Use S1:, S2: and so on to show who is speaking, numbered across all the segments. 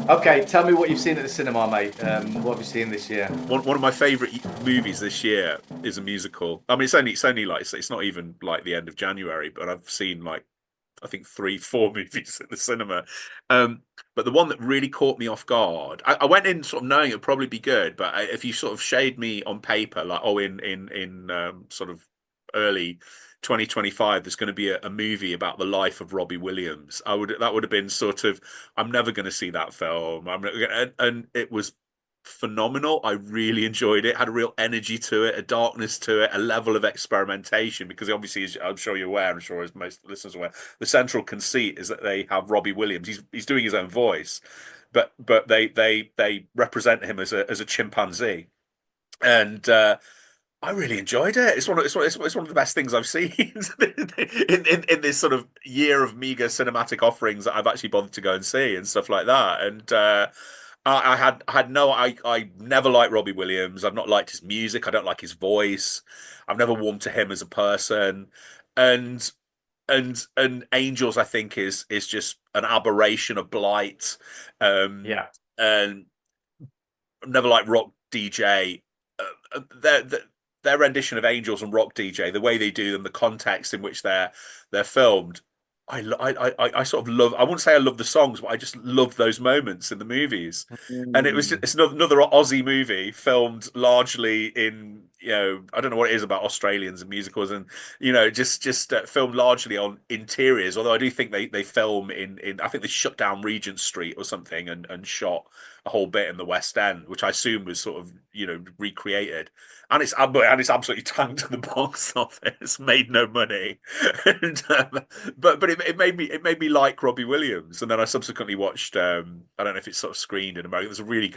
S1: Okay, tell me what you've seen at the cinema, mate. What have you seen this year?
S2: One of my favorite movies this year is a musical. I mean, it's only like it's not even like the end of January, but I've seen like I think three, four movies at the cinema. Um, but the one that really caught me off guard, I went in sort of knowing it would probably be good, but if you sort of shade me on paper, like in sort of early 2025, there's going to be a movie about the life of Robbie Williams. That would have been sort of I'm never going to see that film. And it was phenomenal. I really enjoyed it. Had a real energy to it, a darkness to it, a level of experimentation. Because obviously, as I'm sure you're aware, I'm sure as most listeners are aware, the central conceit is that they have Robbie Williams. He's doing his own voice, but they represent him as a chimpanzee, and I really enjoyed it. It's one of the best things I've seen in this sort of year of meager cinematic offerings that I've actually bothered to go and see and stuff like that. And I never liked Robbie Williams. I've not liked his music. I don't like his voice. I've never warmed to him as a person. And and Angels, I think, is just an aberration of blight. Um,
S1: Yeah.
S2: and I've never liked Rock DJ. Their rendition of Angels and Rock DJ, the way they do them, the context in which they're filmed, I sort of love. I wouldn't say I love the songs, but I just love those moments in the movies. And
S1: Mm.
S2: it's another Aussie movie filmed largely in I don't know what it is about Australians and musicals and just filmed largely on interiors. Although I do think they film in I think they shut down Regent Street or something and shot a whole bit in the West End, which I assume was sort of recreated. And it's absolutely tanked at the box office, made no money, and, but it made me like Robbie Williams, and then I subsequently watched I don't know if it's sort of screened in America. There's a really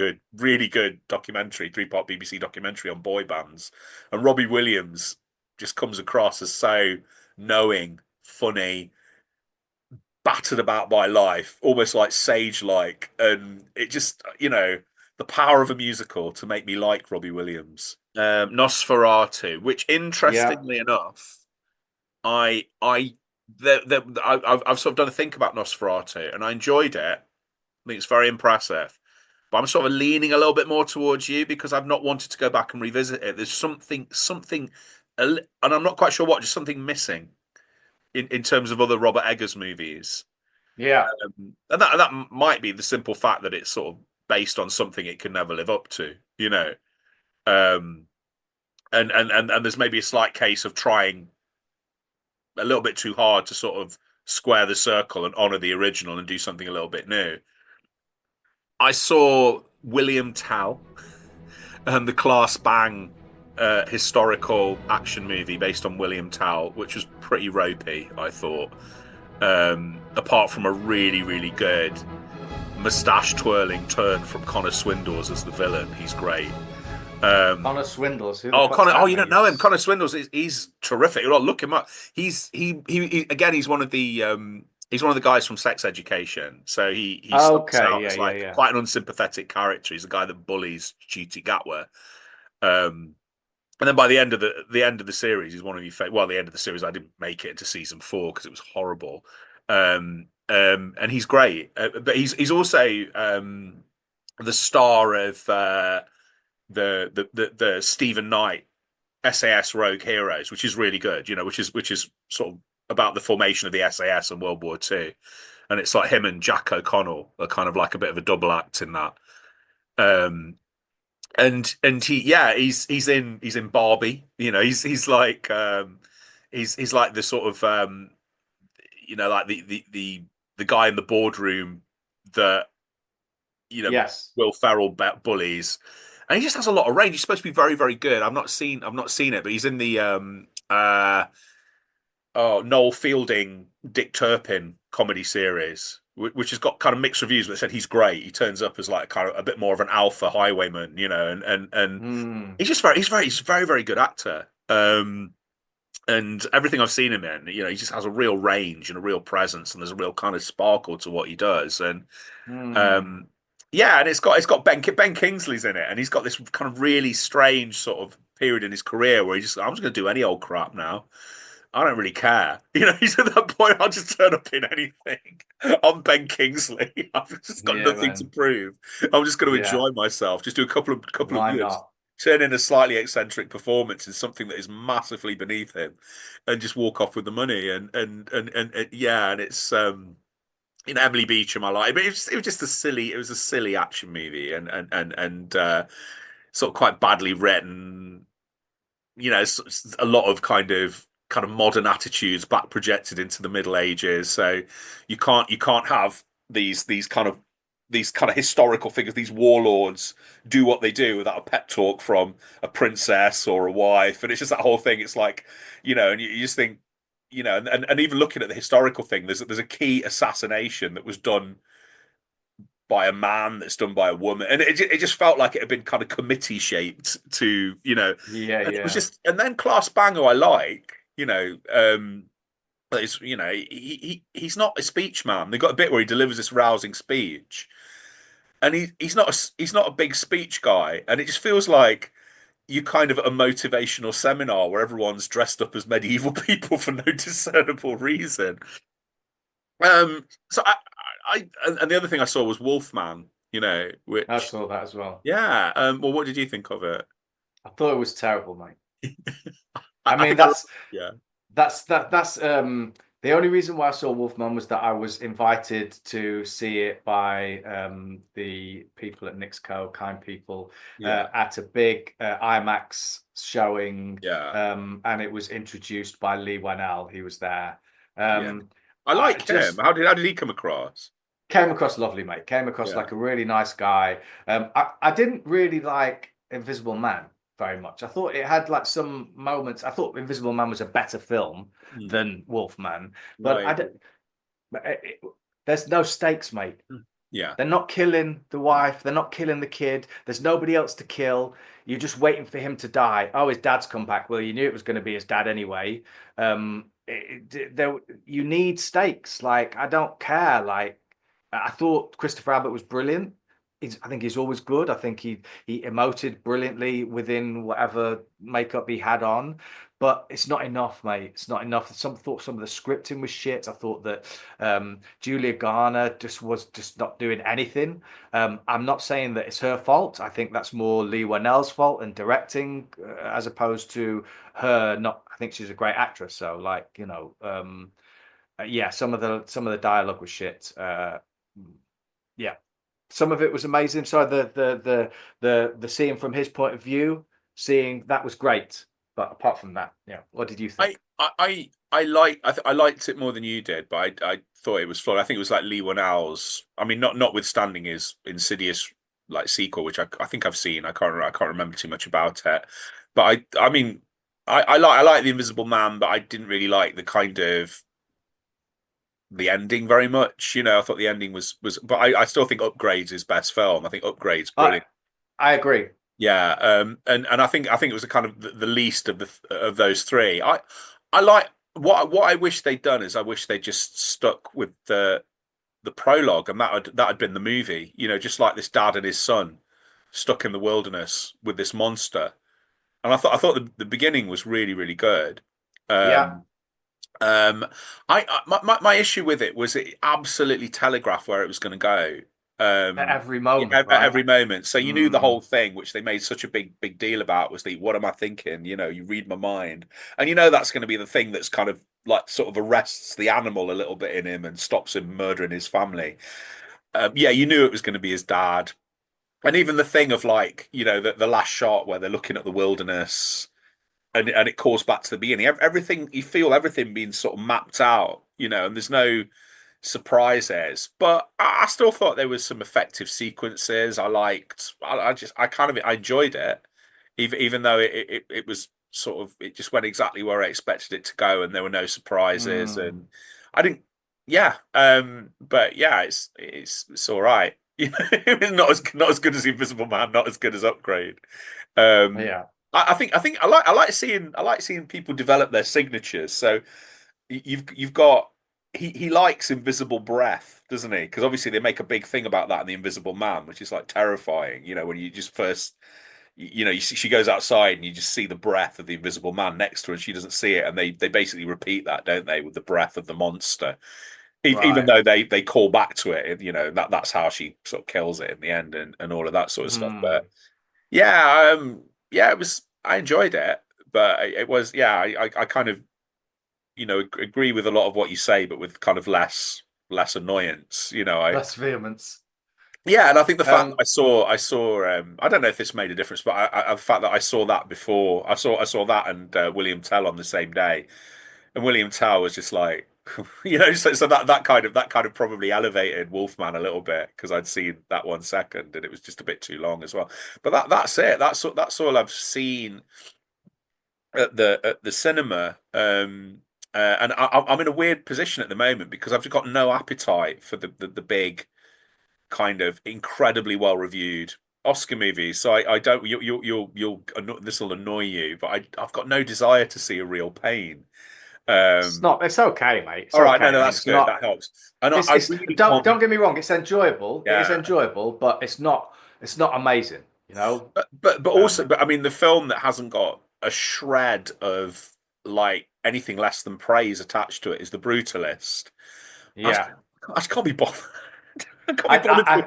S2: good documentary, three-part BBC documentary on boy bands, and Robbie Williams just comes across as so knowing, funny, battered about by life, almost like sage-like, and it just the power of a musical to make me like Robbie Williams. Nosferatu, which
S1: Yeah.
S2: interestingly enough, I've sort of done a think about Nosferatu, and I enjoyed it. I think it's very impressive. But I'm sort of leaning a little bit more towards you because I've not wanted to go back and revisit it. There's something, and I'm not quite sure what, just something missing in terms of other Robert Eggers movies.
S1: Yeah.
S2: And that might be the simple fact that it's sort of based on something it can never live up to, you know. Um, and there's maybe a slight case of trying a little bit too hard to sort of square the circle and honor the original and do something a little bit new. I saw William Tell and the Class Bang historical action movie based on William Tell, which was pretty ropey, I thought. Apart from a really good mustache twirling turn from Connor Swindles as the villain, he's great. Um,
S1: Connor Swindles. Who the
S2: Oh,
S1: fuck's
S2: Connor! Oh,
S1: that,
S2: you don't
S1: mate?
S2: know him. Connor Swindles he's terrific. Well, look him up. He again. He's one of the guys from Sex Education. So he starts
S1: Okay.
S2: out
S1: Yeah.
S2: as
S1: Yeah.
S2: like
S1: Yeah.
S2: quite an unsympathetic character. He's a guy that bullies Ncuti Gatwa. Um, and then by the end of the series, he's one of your well, the end of the series, I didn't make it into season four because it was horrible. And he's great, but he's also the star of the Stephen Knight SAS Rogue Heroes, which is really good, which is sort of about the formation of the SAS in World War Two, and it's like him and Jack O'Connell are kind of like a bit of a double act in that. Um, and he's in Barbie, he's like the sort of like the guy in the boardroom that you know
S1: Yes.
S2: Will Ferrell bullies, and he just has a lot of range. He's supposed to be very good. I've not seen it, but he's in the Noel Fielding Dick Turpin comedy series, which has got kind of mixed reviews. But they said he's great. He turns up as like kind of a bit more of an alpha highwayman, and
S1: Hmm.
S2: he's a very good actor. And everything I've seen him in, he just has a real range and a real presence, and there's a real kind of sparkle to what he does. And
S1: Hmm.
S2: um, yeah, and it's got Ben Kingsley's in it, and he's got this kind of really strange sort of period in his career where I'm just going to do any old crap now. I don't really care. He's at that point. I'll just turn up in anything. I'm Ben Kingsley. I've just got
S1: Yeah,
S2: nothing to
S1: man.
S2: prove. I'm just going to
S1: Yeah.
S2: enjoy myself. Just do a couple of
S1: Why not?
S2: turn in a slightly eccentric performance in something that is massively beneath him, and just walk off with the money. And yeah, and it's Emily Beecham. I like, but it was just a silly action movie, and sort of quite badly written. A lot of kind of modern attitudes back projected into the Middle Ages. So you can't have these kind of historical figures, these warlords, do what they do without a pep talk from a princess or a wife. And it's just that whole thing. It's like, and you just think, and even looking at the historical thing, there's a key assassination that was done by a man, that's done by a woman, and it just felt like it had been kind of committee shaped to,
S1: Yeah,
S2: and it was
S1: yeah.
S2: just, and then Class Banger I like, but it's, he's not a speech man. They got a bit where he delivers this rousing speech, and he's not a big speech guy, and it just feels like you kind of at a motivational seminar where everyone's dressed up as medieval people for no discernible reason. So and the other thing I saw was Wolfman,
S1: I
S2: which,
S1: saw that as well.
S2: yeah. Well, what did you think of it?
S1: I thought it was terrible, mate.
S2: I,
S1: I
S2: I
S1: mean,
S2: think yeah,
S1: that's the only reason why I saw Wolfman was that I was invited to see it by the people at Nixco, kind people,
S2: yeah,
S1: at a big IMAX showing,
S2: yeah,
S1: and it was introduced by Lee Wanell. He was there.
S2: yeah.
S1: Um,
S2: I
S1: I
S2: like him.
S1: just
S2: How did he come across?
S1: came across lovely, mate. Came across
S2: Yeah.
S1: like a really nice guy. I didn't really like Invisible Man very much. I thought it had like some moments. I thought Invisible Man was a better film
S2: Hmm.
S1: than Wolfman,
S2: No,
S1: but
S2: I
S1: I
S2: agree.
S1: don't. There's no stakes, mate.
S2: Hmm. Yeah,
S1: They're not killing the wife. They're not killing the kid. There's nobody else to kill. You're just waiting for him to die. Oh, his dad's come back. Well, you knew it was going to be his dad anyway. You need stakes. Like, I don't care. Like, I thought Christopher Abbott was brilliant. I think he's always good. I think he emoted brilliantly within whatever makeup he had on. But it's not enough, mate. It's not enough. Thought some of the scripting was shit. I thought that Julia Garner was just not doing anything. I'm not saying that it's her fault. I think that's more Lee Whannell's fault and directing, as opposed to her not. I think she's a great actress. So, like, yeah, some of the dialogue was shit. Yeah, some of it was amazing. So the seeing from his point of view, seeing that was great. But apart from that, yeah, what did you
S2: I
S1: think?
S2: I liked it more than you did, but I thought it was flawed. I think it was like Lee Whannell's. I mean, notwithstanding his Insidious like sequel, which I think I've seen. I can't remember too much about it, but I mean, I like the Invisible Man, but I didn't really like the ending very much. I thought the ending but I still think Upgrade's his best film. I think Upgrade's
S1: I
S2: brilliant.
S1: I agree.
S2: Yeah, and I think it was a kind of the least of those three. I like what I wish they'd done is I wish they just stuck with the prologue, and that had been the movie. Just like this dad and his son stuck in the wilderness with this monster. And I thought the beginning was really really good.
S1: Yeah,
S2: Um, um, my issue with it was it absolutely telegraphed where it was going to go.
S1: at
S2: Um,
S1: every
S2: yeah,
S1: moment,
S2: at
S1: right?
S2: every moment. So you knew the
S1: Mm,
S2: whole thing, which they made such a big deal about, was the what am I thinking? You read my mind, and that's going to be the thing that's kind of like sort of arrests the animal a little bit in him and stops him murdering his family. Yeah, you knew it was going to be his dad, and even the thing of like the last shot where they're looking at the wilderness and it calls back to the beginning. Everything you feel everything being sort of mapped out, and there's no surprises. But I still thought there was some effective sequences. I liked. I enjoyed it, even though it was sort of it just went exactly where I expected it to go, and there were no surprises,
S1: mm,
S2: and I didn't. Yeah, but yeah, it's all right. It's not as good as Invisible Man, not as good as Upgrade. Um,
S1: yeah.
S2: I think I like seeing people develop their signatures. So you've got he likes invisible breath, doesn't he? Because obviously they make a big thing about that in the Invisible Man, which is like terrifying. When you just first she goes outside and you just see the breath of the Invisible Man next to her, and she doesn't see it, and they basically repeat that, don't they, with the breath of the monster, even
S1: Right.
S2: though they call back to it. That's how she sort of kills it in the end, and all of that sort of stuff.
S1: Hmm.
S2: But yeah, yeah, it was. I enjoyed it, but it was, yeah. I kind of agree with a lot of what you say, but with kind of less annoyance.
S1: Less vehemence.
S2: Yeah, and I think the fact that
S1: Um,
S2: I don't know if this made a difference, but the fact that I saw that before, I saw that and William Tell on the same day, and William Tell was just like, so that kind of probably elevated Wolfman a little bit because I'd seen that 1 second and it was just a bit too long as well. But that's it. That's all I've seen at the cinema. And I'm in a weird position at the moment because I've got no appetite for the big kind of incredibly well reviewed Oscar movies. So I don't. This will annoy you, but I've got no desire to see a real pain.
S1: it's
S2: Um,
S1: not. It's okay, mate. It's
S2: all right, no,
S1: okay.
S2: no,
S1: I mean,
S2: that's
S1: it's
S2: good.
S1: not.
S2: That helps. And I,
S1: It's.
S2: I
S1: It's.
S2: really
S1: Don't
S2: can't.
S1: get me wrong. It's enjoyable. It is
S2: Yeah,
S1: enjoyable, but it's not. It's not amazing. You know.
S2: but also,
S1: Um.
S2: but I mean, the film that hasn't got a shred of like anything less than praise attached to it is The Brutalist. I just,
S1: Yeah.
S2: I just can't be bothered. I can't be
S1: I.
S2: bothered with.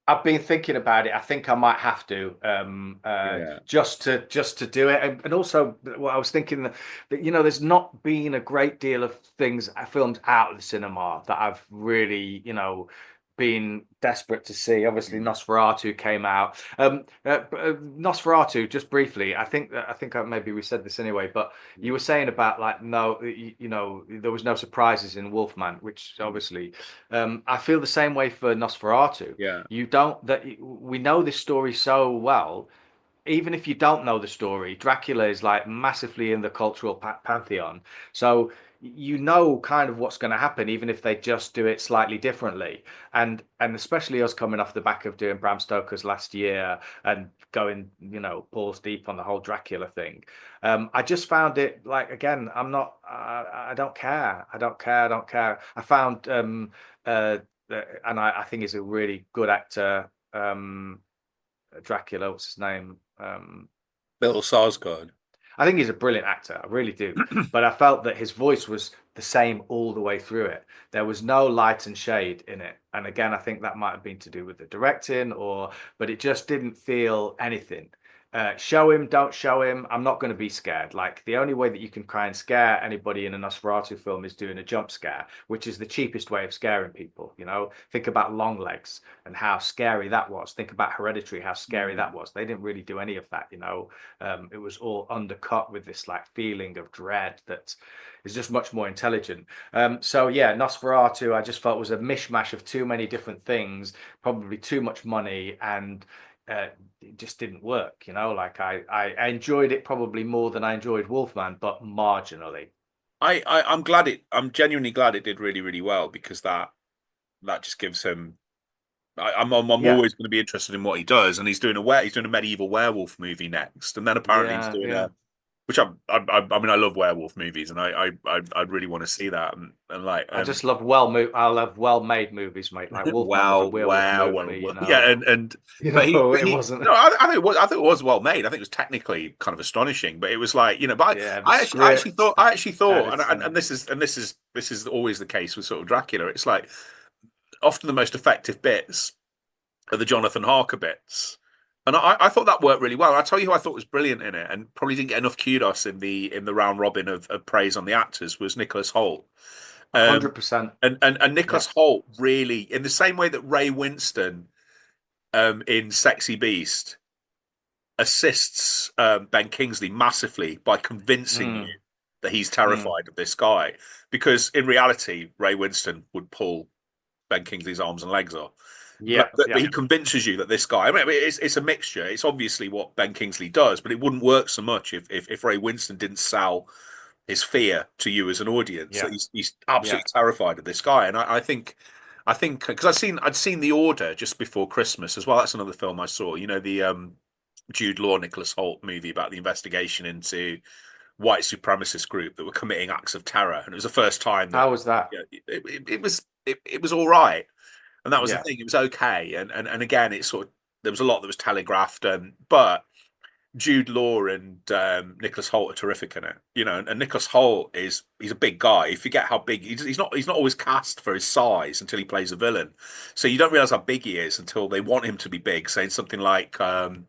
S1: I've been thinking about it. I think I might have to,
S2: Yeah,
S1: just to do it, and also what I was thinking that there's not been a great deal of things filmed out of the cinema that I've really been desperate to see. Obviously,
S2: mm,
S1: Nosferatu came out. Nosferatu, just briefly, I think maybe we said this anyway, but you were saying about like no, there was no surprises in Wolfman, which obviously I feel the same way for Nosferatu.
S2: yeah.
S1: You don't that We know this story so well. Even if you don't know the story, Dracula is like massively in the cultural pantheon. So you know kind of what's going to happen, even if they just do it slightly differently. And especially us coming off the back of doing Bram Stoker's last year and going, balls deep on the whole Dracula thing. I just found it like again, I'm not, I don't care, I don't care, I don't care. I found, and I think he's a really good actor. Dracula, what's his name?
S2: Bill Sarsgaard.
S1: I think he's a brilliant actor. I really do. But I felt that his voice was the same all the way through it. There was no light and shade in it. And again, I think that might have been to do with the directing, but it just didn't feel anything. Show him, don't show him. I'm not going to be scared. Like the only way that you can try and scare anybody in a Nosferatu film is doing a jump scare, which is the cheapest way of scaring people. Think about Longlegs and how scary that was. Think about Hereditary, how scary that was. They didn't really do any of that. It was all undercut with this like feeling of dread that is just much more intelligent. So yeah, Nosferatu, I just felt was a mishmash of too many different things, probably too much money, and it just didn't work. Like I enjoyed it probably more than I enjoyed Wolfman, but marginally.
S2: I'm genuinely glad it did really, really well because that just gives him. I'm
S1: Yeah,
S2: always going to be interested in what he does, and he's doing a medieval werewolf movie next, and then apparently he's
S1: yeah,
S2: doing
S1: yeah.
S2: a which I mean I love werewolf movies, and I'd really want to see that, and like
S1: I love well-made movies, mate. Like Wolfman was a werewolf movie,
S2: yeah, and
S1: It
S2: he
S1: wasn't.
S2: no, I think it was well made. I think it was technically kind of astonishing, but it was like but
S1: Yeah, the
S2: I actually
S1: script,
S2: thought
S1: the
S2: I actually thought, and
S1: editing.
S2: this is always the case with sort of Dracula. It's like often the most effective bits are the Jonathan Harker bits. And I thought that worked really well. I tell you who I thought was brilliant in it, and probably didn't get enough kudos in the round robin of praise on the actors was Nicholas Hoult. Um,
S1: 100%.
S2: and
S1: Yeah.
S2: Nicholas Hoult really, in the same way that Ray Winston in Sexy Beast assists Ben Kingsley massively by convincing you
S1: Mm,
S2: that he's
S1: mm.
S2: terrified of this guy, because in reality, Ray Winston would pull Ben Kingsley's arms and legs off. But,
S1: Yeah,
S2: but
S1: yeah,
S2: he convinces you that this guy. I mean, it's a mixture. It's obviously what Ben Kingsley does, but it wouldn't work so much if Ray Winston didn't sell his fear to you as an audience that
S1: yeah,
S2: he's
S1: yeah.
S2: absolutely terrified of this guy. And I think because I'd seen The Order just before Christmas as well. That's another film I saw. The Jude Law, Nicholas Hoult movie about the investigation into white supremacist group that were committing acts of terror, and it was the first time that
S1: How was that?
S2: it was all right. And that was the
S1: Yeah.
S2: thing. It was okay. And again, it's sort of there was a lot that was telegraphed. But Jude Law and Nicholas Hoult are terrific in it. You know, and Nicholas Hoult he's a big guy. You forget how big he's not always cast for his size until he plays a villain. So you don't realize how big he is until they want him to be big, saying something like oh,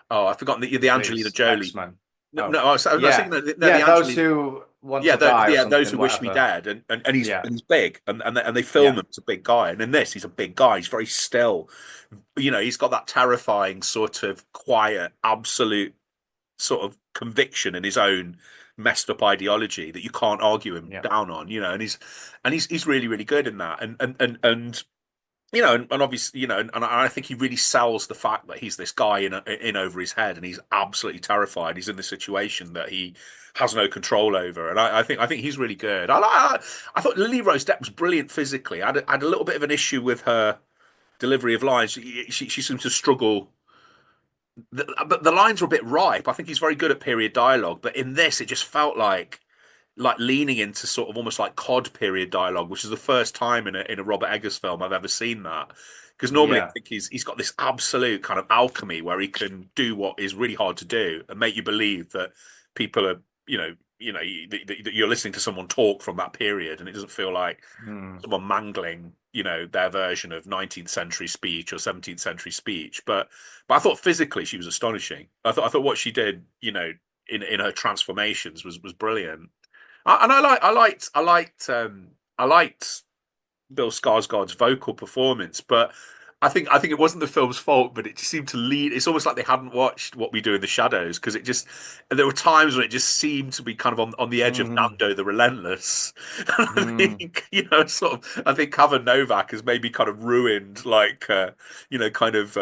S2: I've forgotten the Angelina
S1: Please,
S2: Jolie.
S1: X-Men.
S2: No,
S1: Oh,
S2: no, I was
S1: yeah,
S2: thinking the
S1: yeah. Those
S2: Angelina.
S1: who want
S2: Yeah,
S1: to die or
S2: those
S1: something,
S2: who wish me
S1: whatever.
S2: dead, and
S1: Yeah,
S2: he's big, and they film
S1: yeah,
S2: him as a big guy, and in this he's a big guy. He's very still, you know. He's got that terrifying sort of quiet, absolute sort of conviction in his own messed up ideology that you can't argue him
S1: yeah,
S2: down on, you know. And he's really really good in that, and you know, and obviously, you know, and I think he really sells the fact that he's this guy in over his head, and he's absolutely terrified. He's in this situation that he has no control over, and I think he's really good. I thought Lily Rose Depp was brilliant physically. I had a little bit of an issue with her delivery of lines. She seems to struggle. But the lines were a bit ripe. I think he's very good at period dialogue, but in this, it just felt like leaning into sort of almost like cod period dialogue, which is the first time in a Robert Eggers film I've ever seen that. Because normally I
S1: yeah.
S2: think he's got this absolute kind of alchemy where he can do what is really hard to do and make you believe that people are, that you're listening to someone talk from that period, and it doesn't feel like
S1: Hmm.
S2: someone mangling, their version of 19th century speech or 17th century speech. But I thought physically she was astonishing. I thought what she did, in her transformations was brilliant. And I liked Bill Skarsgård's vocal performance, but I think it wasn't the film's fault, but it just seemed to lead. It's almost like they hadn't watched What We Do in the Shadows, because there were times when it just seemed to be kind of on the edge of
S1: Hmm.
S2: Nando the Relentless. And I
S1: Hmm.
S2: think I think Kevin Novak has maybe kind of ruined kind of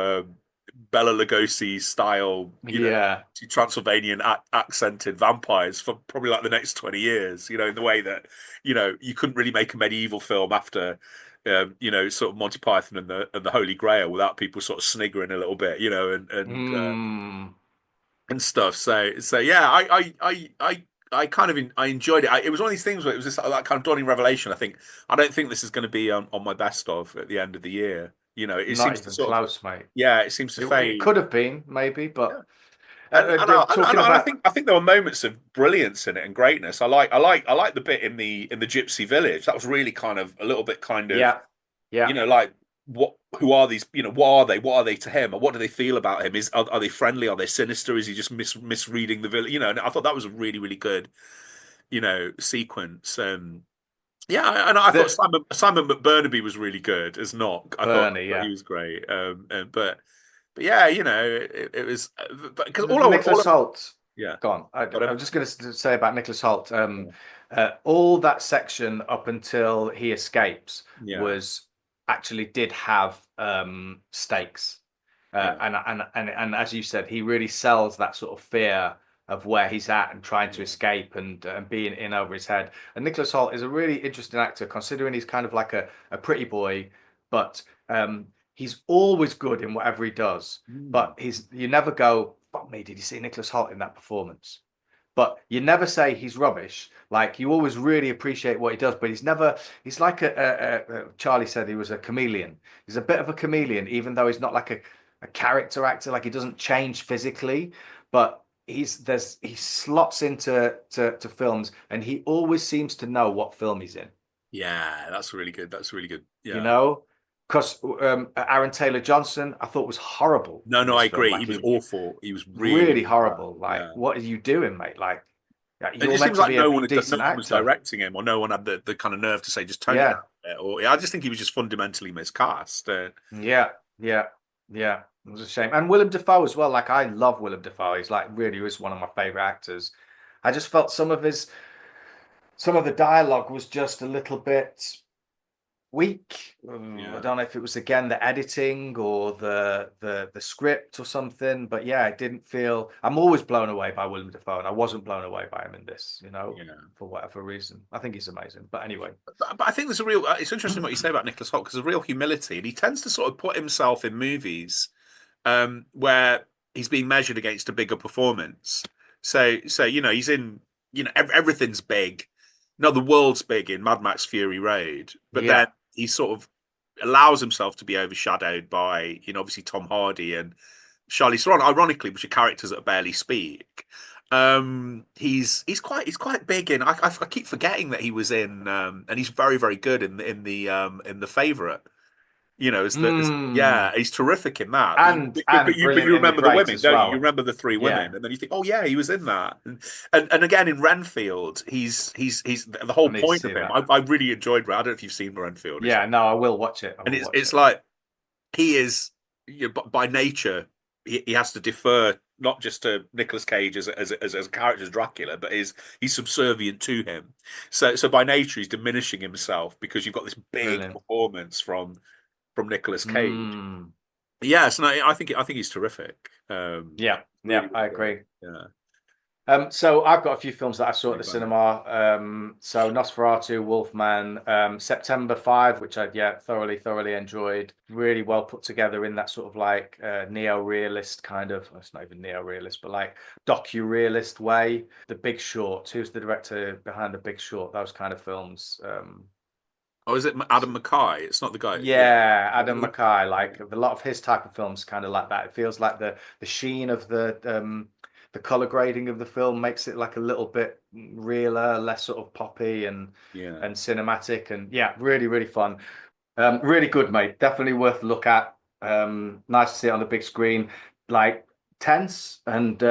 S2: Bela Lugosi style,
S1: Yeah.
S2: Transylvanian accented vampires for probably like the next 20 years, in the way that, you couldn't really make a medieval film after, sort of Monty Python and the Holy Grail without people sort of sniggering a little bit,
S1: Hmm.
S2: and stuff. So yeah, I kind of I enjoyed it. It was one of these things where it was just that kind of dawning revelation. I don't think this is going to be on my best of at the end of the year. It
S1: Not
S2: seems to
S1: even
S2: sort of,
S1: close, mate.
S2: yeah, it seems to
S1: It
S2: fade.
S1: could have been, maybe,
S2: Yeah.
S1: but
S2: And
S1: talking
S2: I
S1: about,
S2: think there were moments of brilliance in it and greatness. I like the bit in the Gypsy Village. That was really kind of a little bit kind of,
S1: yeah, yeah.
S2: like who are these, what are they to him, or what do they feel about him? Are they friendly, are they sinister, is he just misreading the village, and I thought that was a really really good, sequence. Yeah, and I thought
S1: The
S2: Simon McBurney was really good as Knock. I
S1: Bernie,
S2: thought
S1: yeah.
S2: he was great. But yeah, it was, because
S1: Nicholas Hoult.
S2: yeah,
S1: Go on.
S2: got
S1: I'm
S2: him.
S1: just going to say about Nicholas Hoult.
S2: Yeah,
S1: All that section up until he escapes
S2: yeah,
S1: was actually did have stakes,
S2: yeah,
S1: and as you said, he really sells that sort of fear of where he's at and trying to
S2: yeah.
S1: escape and being in over his head. And Nicholas Hoult is a really interesting actor, considering he's kind of like a pretty boy, but he's always good in whatever he does.
S2: Mm.
S1: But you never go, fuck me, did you see Nicholas Hoult in that performance? But you never say he's rubbish. Like you always really appreciate what he does, but he's like Charlie said he was a chameleon. He's a bit of a chameleon, even though he's not like a character actor, like he doesn't change physically, but he slots to films and he always seems to know what film he's in,
S2: Yeah, that's really good. That's really good.
S1: you
S2: Yeah.
S1: know? Because Aaron Taylor Johnson, I thought was horrible
S2: No,
S1: in
S2: no, I
S1: this film.
S2: agree. He
S1: Like
S2: was
S1: he
S2: awful. He was really,
S1: really
S2: really bad.
S1: horrible. Like,
S2: Yeah.
S1: what are you doing, mate? Like, yeah,
S2: It
S1: you're
S2: just
S1: meant
S2: seems
S1: to
S2: like
S1: be
S2: no
S1: a
S2: one
S1: decent
S2: was
S1: actor.
S2: directing him, or no one had the kind of nerve to say, just tone it down
S1: Yeah,
S2: a bit. Or I just think he was just fundamentally miscast.
S1: yeah, yeah, yeah. It was a shame. And Willem Dafoe as well. Like, I love Willem Dafoe. He's like really is one of my favorite actors. I just felt some of the dialogue was just a little bit weak. I
S2: Yeah.
S1: don't know if it was again the editing or the script or something, but yeah, it didn't feel. I'm always blown away by Willem Dafoe, and I wasn't blown away by him in this,
S2: Yeah.
S1: for whatever reason. I think he's amazing. But anyway,
S2: But I think there's a real. It's interesting what you say about Nicholas Hoult, because there's a real humility, and he tends to sort of put himself in movies where he's being measured against a bigger performance. So he's in. Everything's big. No, the world's big in Mad Max Fury Road, but then
S1: yeah,
S2: he sort of allows himself to be overshadowed by, obviously Tom Hardy and Charlize Theron, ironically, which are characters that barely speak. He's quite big in. I keep forgetting that he was in, and he's very very good in the Favorite. You know,
S1: Mm.
S2: yeah, he's terrific in that. But
S1: And brilliant
S2: you
S1: in The
S2: remember the
S1: Great
S2: women,
S1: as
S2: don't you? You
S1: well.
S2: remember the three
S1: Yeah,
S2: women, and then you think, oh yeah, he was in that. And again in Renfield, he's the whole
S1: I need to
S2: point of
S1: see
S2: him.
S1: that.
S2: I really enjoyed. I don't know if you've seen Renfield.
S1: Yeah, no, I will watch it. I
S2: And
S1: will watch
S2: it's
S1: it.
S2: like he is, you know, by nature he has to defer not just to Nicolas Cage as a character as Dracula, but he's subservient to him. So by nature he's diminishing himself because you've got this big
S1: Brilliant.
S2: performance from Nicolas Cage.
S1: Mm.
S2: Yes, no, I think he's terrific.
S1: Yeah, yeah,
S2: Really,
S1: I
S2: really good.
S1: agree.
S2: Yeah.
S1: So I've got a few films that I saw at
S2: Big
S1: the
S2: fan of.
S1: cinema. So Nosferatu, Wolfman, September 5, which I thoroughly enjoyed. Really well put together in that sort of like neo-realist kind of, well, it's not even neo-realist, but like docu-realist way. The Big Short, who's the director behind The Big Short? Those kind of films.
S2: Oh, is it Adam McKay? It's not the guy. Yeah.
S1: Yeah, Adam McKay, like a lot of his type of films kind of like that. It feels like the sheen of the color grading of the film makes it like a little bit realer, less sort of poppy
S2: Yeah.
S1: and cinematic and yeah, really fun. Really good, mate. Definitely worth a look at. Nice to see it on the big screen. Like tense and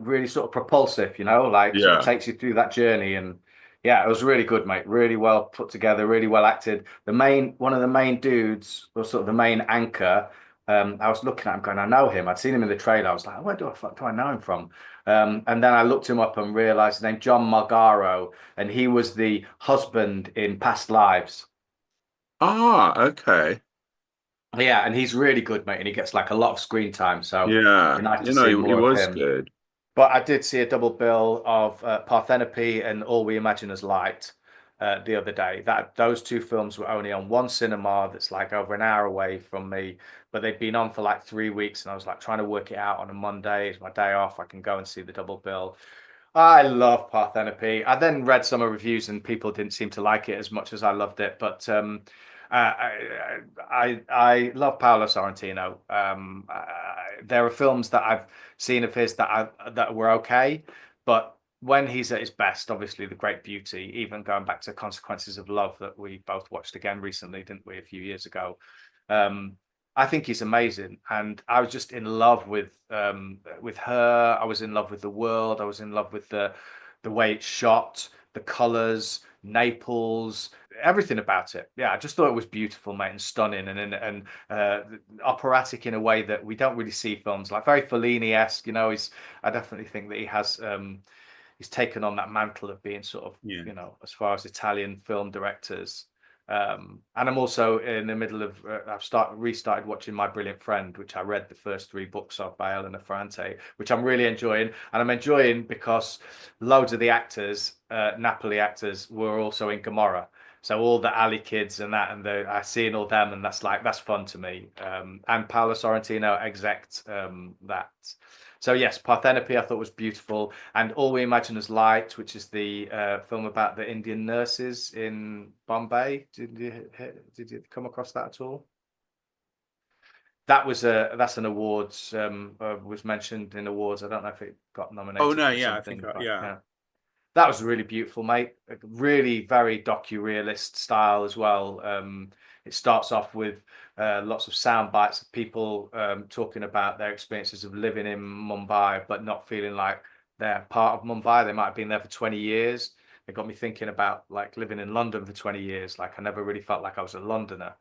S1: really sort of propulsive, like sort of
S2: Yeah.
S1: takes you through that journey. And yeah, it was really good, mate. Really well put together, really well acted. One of the main dudes, or sort of the main anchor. I was looking at him going, I know him. I'd seen him in the trailer. I was like, where do I fuck do I know him from? And then I looked him up and realized his name, John Margaro, and he was the husband in Past Lives.
S2: Ah, okay.
S1: Yeah, and he's really good, mate, and he gets like a lot of screen time, so
S2: Yeah.
S1: it'd be nice to
S2: You know,
S1: see
S2: he
S1: more of
S2: was
S1: him.
S2: good.
S1: But I did see a double bill of Parthenope and All We Imagine as Light the other day. That those two films were only on one cinema that's like over an hour away from me, but they'd been on for like 3 weeks, and I was like trying to work it out on a Monday. It's my day off. I can go and see the double bill. I love Parthenope. I then read some of reviews and people didn't seem to like it as much as I loved it. But I love Paolo Sorrentino. There are films that I've seen of his that were okay, but when he's at his best, obviously The Great Beauty, even going back to Consequences of Love that we both watched again recently, didn't we, a few years ago? Um, I think he's amazing, and I was just in love with her. I was in love with the world. I was in love with the way it's shot, the colors, Naples, everything about it. Yeah, I just thought it was beautiful, mate, and stunning, and operatic in a way that we don't really see films like very Fellini-esque. I definitely think that he's taken on that mantle of being sort of,
S2: Yeah.
S1: as far as Italian film directors. And I'm also in the middle of I've restarted watching My Brilliant Friend, which I read the first three books of by Elena Ferrante, which I'm really enjoying. And I'm enjoying because loads of the actors, Napoli actors, were also in Gomorrah. So all the alley kids and that, and I seeing all them, and that's fun to me. And Paolo Sorrentino exec that. So yes, Parthenope I thought was beautiful, and All We Imagine As Light, which is the film about the Indian nurses in Bombay. Did you come across that at all? That's an awards was mentioned in awards. I don't know if it got
S2: Oh
S1: nominated
S2: no,
S1: for
S2: yeah, I think
S1: something, but
S2: yeah.
S1: yeah. That was really beautiful, mate. Really very docu-realist style as well. It starts off with lots of sound bites of people talking about their experiences of living in Mumbai, but not feeling like they're part of Mumbai. They might have been there for 20 years. It got me thinking about like living in London for 20 years. Like I never really felt like I was a Londoner,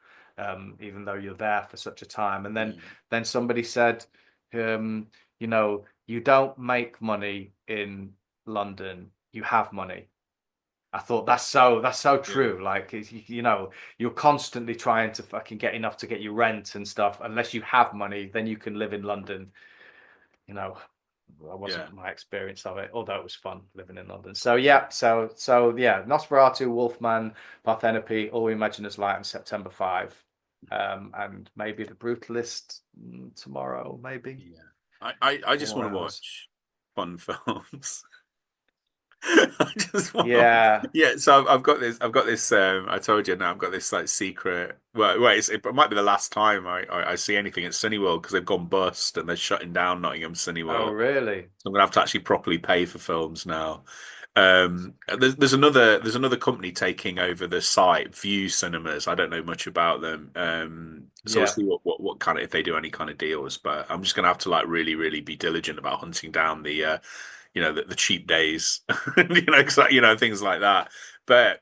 S1: even though you're there for such a time. And then
S2: Yeah.
S1: then somebody said, you don't make money in London, you have money. I thought that's so
S2: Yeah.
S1: true. Like you're constantly trying to fucking get enough to get your rent and stuff. Unless you have money, then you can live in London. You know, that
S2: Yeah.
S1: wasn't my experience of it, although it was fun living in London. So yeah, so yeah, Nosferatu, Wolfman, Parthenope, All We Imagine Is Light, and September 5. And maybe The Brutalist tomorrow, maybe.
S2: Yeah. I just
S1: Or
S2: want to
S1: what else?
S2: watch fun films. I just want,
S1: Yeah.
S2: yeah. So I've got this. I told you now. I've got this like secret. Well, wait, it might be the last time I see anything at Cineworld because they've gone bust and they're shutting down Nottingham
S1: Oh,
S2: Cineworld.
S1: really?
S2: So I'm gonna have to actually properly pay for films now. There's another company taking over the site, View Cinemas. I don't know much about them. So we'll
S1: Yeah.
S2: see what kind of if they do any kind of deals. But I'm just gonna have to like really be diligent about hunting down the the cheap days, things like that. But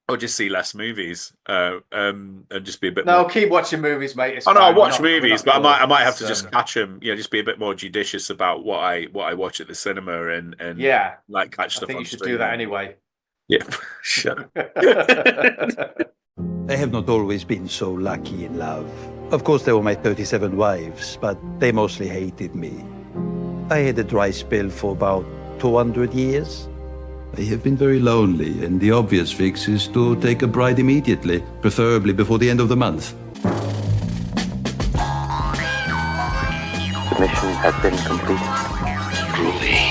S2: I'll just see less movies, and just be a bit more.
S1: No, keep watching movies, mate. It's
S2: Oh no, I
S1: fine.
S2: watch
S1: We're
S2: movies,
S1: not
S2: but
S1: done.
S2: I might have
S1: It's
S2: to just catch them. Just be a bit more judicious about what I watch at the cinema and
S1: yeah.
S2: like catch
S1: I
S2: stuff
S1: think
S2: on
S1: you should do that
S2: streaming.
S1: anyway.
S2: Yeah, shut up.
S3: I have not always been so lucky in love. Of course, there were my 37 wives, but they mostly hated me. I had a dry spell for about 200 years. I have been very lonely, and the obvious fix is to take a bride immediately, preferably before the end of the month.
S4: The mission has been completed.
S5: Truly.